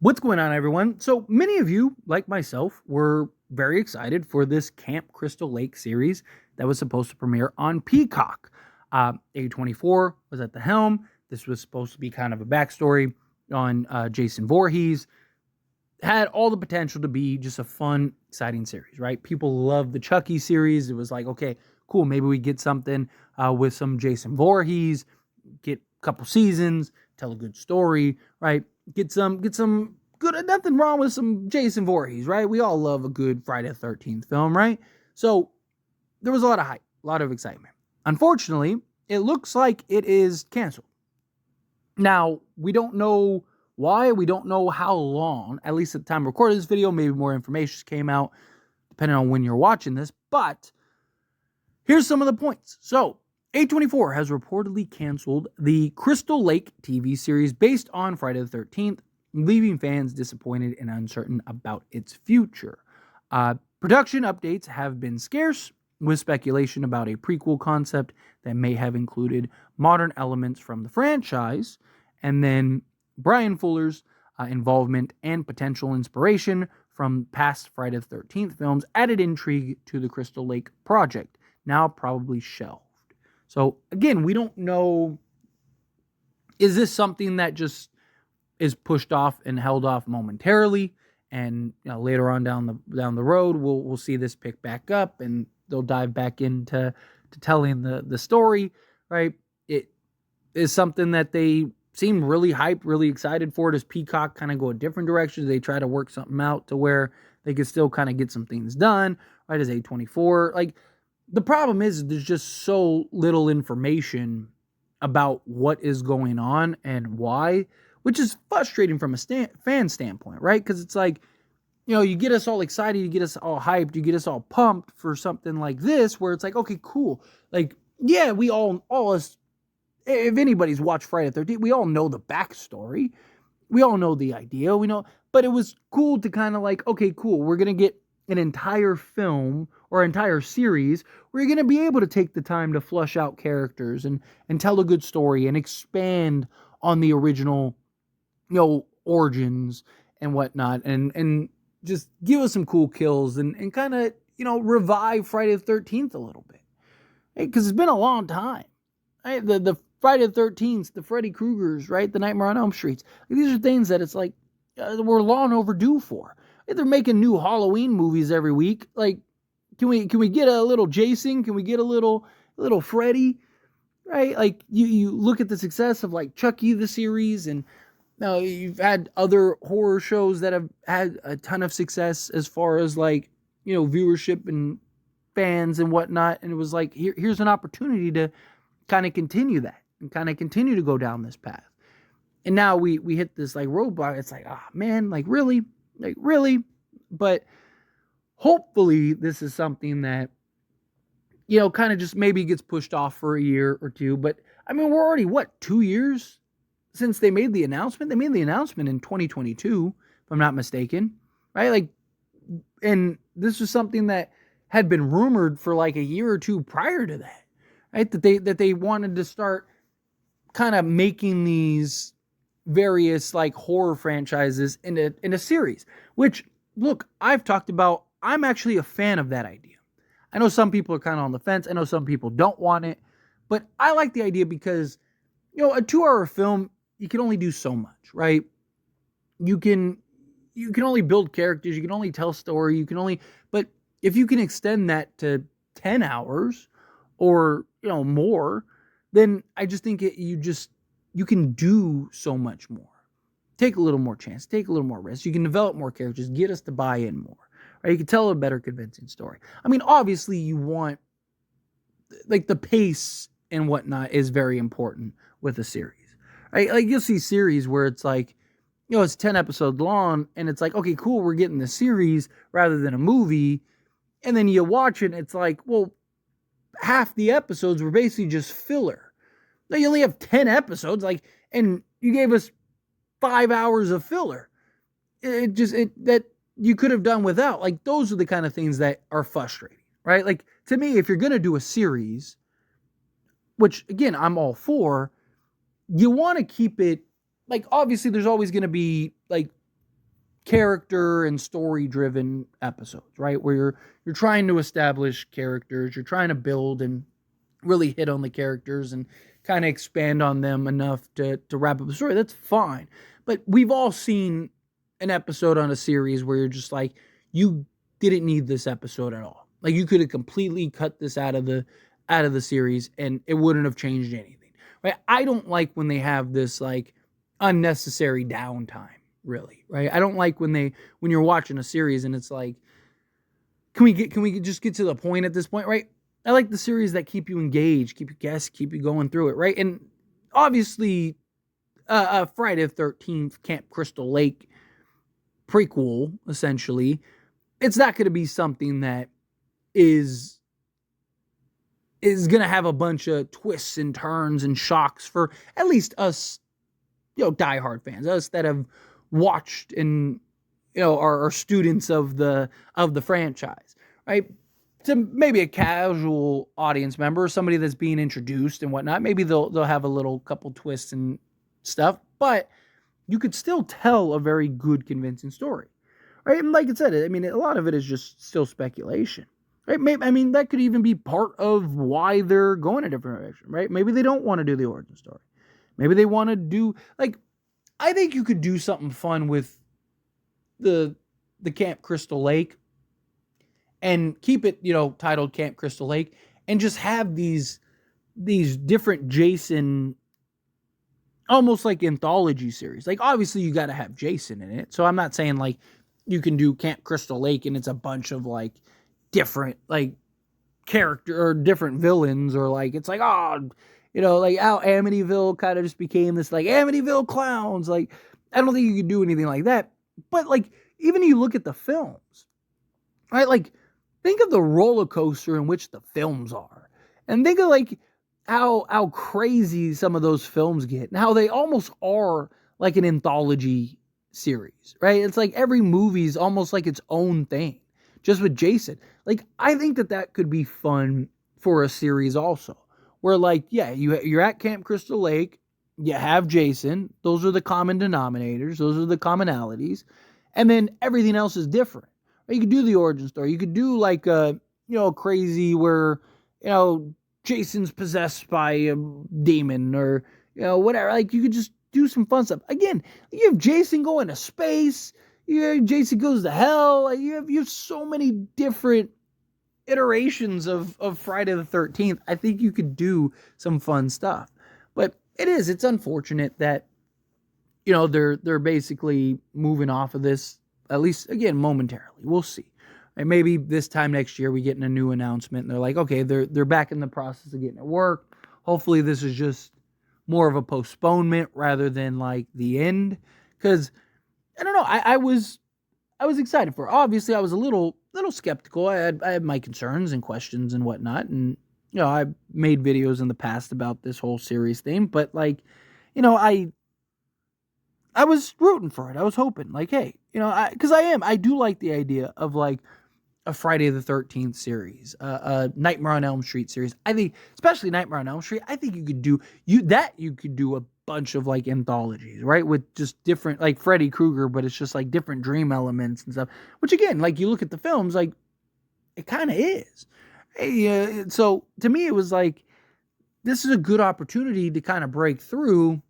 What's going on, everyone? So many of you, like myself, were very excited for this Camp Crystal Lake series that was supposed to premiere on Peacock. A24 was at the helm. This was supposed to be kind of a backstory on Jason Voorhees. Had all the potential to be just a fun, exciting series, right? People love the Chucky series. It was like, okay, cool. Maybe we get something with some Jason Voorhees, get a couple seasons, tell a good story, right? Get some good. Nothing wrong with some Jason Voorhees, right? We all love a good Friday the 13th film, right? So there was a lot of hype, a lot of excitement. Unfortunately, it looks like it is canceled. Now, we don't know why, we don't know how long, at least at the time of recording this video. Maybe more information came out depending on when you're watching this, but here's some of the points. So, A24 has reportedly canceled the Crystal Lake TV series based on Friday the 13th, leaving fans disappointed and uncertain about its future. Production updates have been scarce, with speculation about a prequel concept that may have included modern elements from the franchise, and then Brian Fuller's involvement and potential inspiration from past Friday the 13th films added intrigue to the Crystal Lake project, now probably shelved. So again, we don't know, is this something that just is pushed off and held off momentarily, and later on down the road we'll see this pick back up and they'll dive back into telling the story, right? It is something that they seem really hyped, really excited for. Does Peacock kind of go a different direction? Do they try to work something out to where they can still kind of get some things done, right? As A24, like, the problem is there's just so little information about what is going on and why, which is frustrating from a fan standpoint, right? Because it's like, you get us all excited, you get us all hyped, you get us all pumped for something like this, where it's like, okay, cool. Like, yeah, we all us, if anybody's watched Friday the 13th, we all know the backstory. We all know the idea, but it was cool to kind of like, okay, cool, we're going to get an entire film or entire series where you're going to be able to take the time to flush out characters and tell a good story and expand on the original, origins and whatnot, and just give us some cool kills and kind of, revive Friday the 13th a little bit. Because it's been a long time. Right? The Friday the 13th, the Freddy Kruegers, right? The Nightmare on Elm Streets. These are things that it's like we're long overdue for. They're making new Halloween movies every week. Like, can we get a little Jason? Can we get a little Freddy? Right? Like, you look at the success of like Chucky the series, and now you've had other horror shows that have had a ton of success as far as like, viewership and fans and whatnot. And it was like, here's an opportunity to kind of continue that and kind of continue to go down this path. And now we hit this like roadblock. It's like, man, like really? Like, really? But hopefully this is something that, kind of just maybe gets pushed off for a year or two. But I mean, we're already, 2 years since they made the announcement? They made the announcement in 2022, if I'm not mistaken, right? Like, and this was something that had been rumored for like a year or two prior to that, right? That they wanted to start kind of making these various like horror franchises in a series, which, look, I've talked about. I'm actually a fan of that idea. I know some people are kind of on the fence. I know some people don't want it, but I like the idea because, a 2-hour film, you can only do so much, right? You can only build characters, you can only tell story, but if you can extend that to 10 hours or, more, then I just think you can do so much more. Take a little more chance, take a little more risk. You can develop more characters, get us to buy in more. Right? You can tell a better convincing story. I mean, obviously you want, like, the pace and whatnot is very important with a series. Right? Like, you'll see series where it's like, it's 10 episodes long and it's like, okay, cool, we're getting the series rather than a movie. And then you watch it and it's like, well, half the episodes were basically just filler. Now you only have 10 episodes, like, and you gave us 5 hours of filler. That you could have done without. Like, those are the kind of things that are frustrating, right? Like, to me, if you're going to do a series, which again, I'm all for, you want to keep it, like, obviously there's always going to be like character and story driven episodes, right? Where you're trying to establish characters, you're trying to build and really hit on the characters and kind of expand on them enough to wrap up the story. That's fine. But we've all seen an episode on a series where you're just like, you didn't need this episode at all. Like you could have completely cut this out of the series and it wouldn't have changed anything. Right? I don't like when they have this like unnecessary downtime, really. Right? I don't like when you're watching a series and it's like, can we just get to the point at this point, right? I like the series that keep you engaged, keep you guessing, keep you going through it, right? And obviously, Friday the 13th Camp Crystal Lake prequel, essentially, it's not going to be something that is going to have a bunch of twists and turns and shocks for at least us, diehard fans, us that have watched and are students of the franchise, right? To maybe a casual audience member, somebody that's being introduced and whatnot, maybe they'll have a little couple twists and stuff, but you could still tell a very good, convincing story, right? And like I said, I mean, a lot of it is just still speculation, right? Maybe, I mean, that could even be part of why they're going a different direction, right? Maybe they don't want to do the origin story. Maybe they want to do, like, I think you could do something fun with the Camp Crystal Lake and keep it, titled Camp Crystal Lake, and just have these different Jason, almost like anthology series. Like obviously you got to have Jason in it. So I'm not saying like you can do Camp Crystal Lake and it's a bunch of like different like character or different villains, or like it's like, like how Amityville kind of just became this like Amityville clowns. Like I don't think you could do anything like that. But like even you look at the films, right? Like think of the roller coaster in which the films are, and think of like how crazy some of those films get, and how they almost are like an anthology series, right? It's like every movie is almost like its own thing, just with Jason. Like I think that could be fun for a series also, where like you're at Camp Crystal Lake, you have Jason, those are the common denominators, those are the commonalities, and then everything else is different. Or you could do the origin story. You could do like crazy where Jason's possessed by a demon, or whatever. Like you could just do some fun stuff. Again, you have Jason going to space. You have Jason goes to hell. Like you have so many different iterations of Friday the 13th. I think you could do some fun stuff. But it's unfortunate that they're basically moving off of this, at least again momentarily. We'll see. And maybe this time next year we get a new announcement and they're like, okay, they're back in the process of getting it work. Hopefully this is just more of a postponement rather than like the end. Because I don't know, I was excited for it. Obviously I was a little skeptical. I had my concerns and questions and whatnot, and I've made videos in the past about this whole series thing, but like I was rooting for it. I was hoping, like, hey, because I do like the idea of like a Friday the 13th series, a Nightmare on Elm Street series. I think, especially Nightmare on Elm Street, I think you could do a bunch of like anthologies, right? With just different, like Freddy Krueger, but it's just like different dream elements and stuff. Which again, like you look at the films, like it kind of is. Hey, so to me, it was like this is a good opportunity to kind of break through,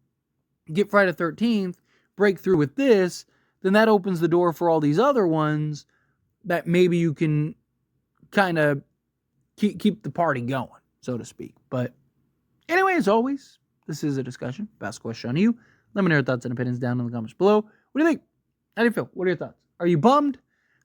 get Friday the 13th. Break through with this, then that opens the door for all these other ones that maybe you can kind of keep the party going, so to speak. But anyway, as always, this is a discussion. Best question on you. Let me know your thoughts and opinions down in the comments below. What do you think? How do you feel? What are your thoughts? Are you bummed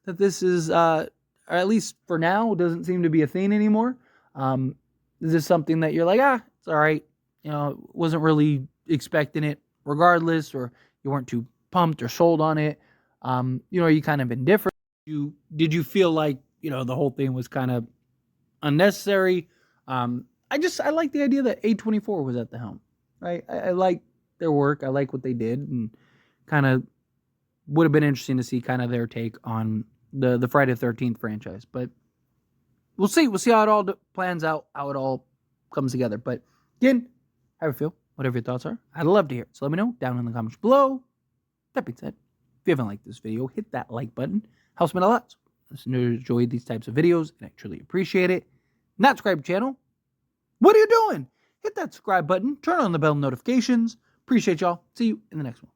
that this is, or at least for now, doesn't seem to be a thing anymore? Is this something that you're like, it's all right, wasn't really expecting it regardless, or you weren't too pumped or sold on it? Are you kind of indifferent? Did you feel like, the whole thing was kind of unnecessary? I like the idea that A24 was at the helm, right? I like their work. I like what they did, and kind of would have been interesting to see kind of their take on the Friday the 13th franchise. But we'll see. We'll see how it all plans out, how it all comes together. But again, how do you feel? Whatever your thoughts are, I'd love to hear it. So let me know down in the comments below. That being said, If you haven't liked this video, hit that like button. Helps me a lot. Listeners enjoy these types of videos, and I truly appreciate it. Not subscribe to the channel. What are you doing? Hit that subscribe button. Turn on the bell notifications. Appreciate y'all. See you in the next one.